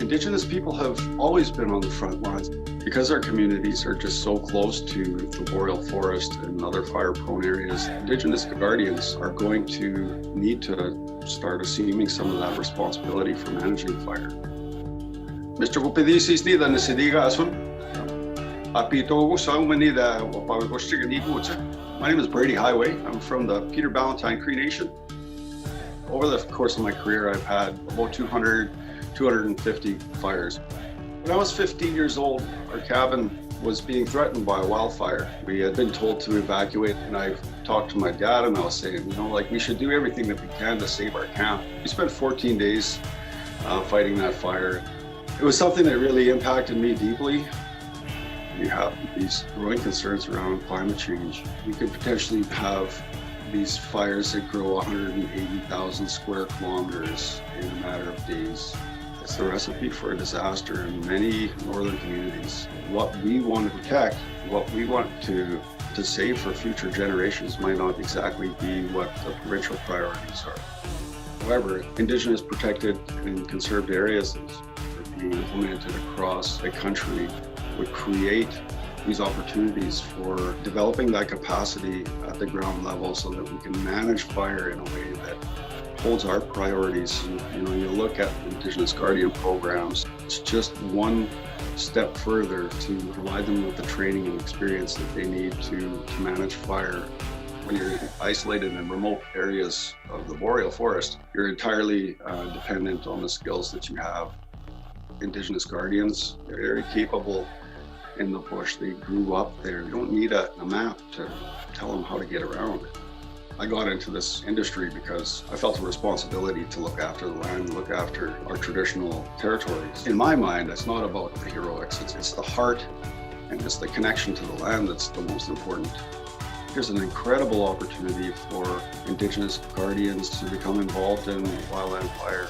Indigenous people have always been on the front lines because our communities are just so close to the Boreal Forest and other fire-prone areas. Indigenous Guardians are going to need to start assuming some of that responsibility for managing fire. Mr. Vupidisi da Nasidiga Asun, my name is Brady Highway. I'm from the Peter Ballantyne Cree Nation. Over the course of my career, I've had about 250 fires. When I was 15 years old, our cabin was being threatened by a wildfire. We had been told to evacuate, and I talked to my dad and I was saying, we should do everything that we can to save our camp. We spent 14 days fighting that fire. It was something that really impacted me deeply. You have these growing concerns around climate change. We could potentially have these fires that grow 180,000 square kilometers in a matter of days. It's the recipe for a disaster in many northern communities. What we want to protect, what we want to save for future generations might not exactly be what the provincial priorities are. However, Indigenous protected and conserved areas that are being implemented across the country would create these opportunities for developing that capacity at the ground level so that we can manage fire in a way that holds our priorities. You look at Indigenous Guardian programs, it's just one step further to provide them with the training and experience that they need to manage fire. When you're isolated in remote areas of the Boreal Forest, you're entirely dependent on the skills that you have. Indigenous Guardians, they're very capable in the bush. They grew up there. You don't need a map to tell them how to get around. I got into this industry because I felt a responsibility to look after the land, look after our traditional territories. In my mind, it's not about the heroics, it's the heart and it's the connection to the land that's the most important. There's an incredible opportunity for Indigenous Guardians to become involved in wildland fire.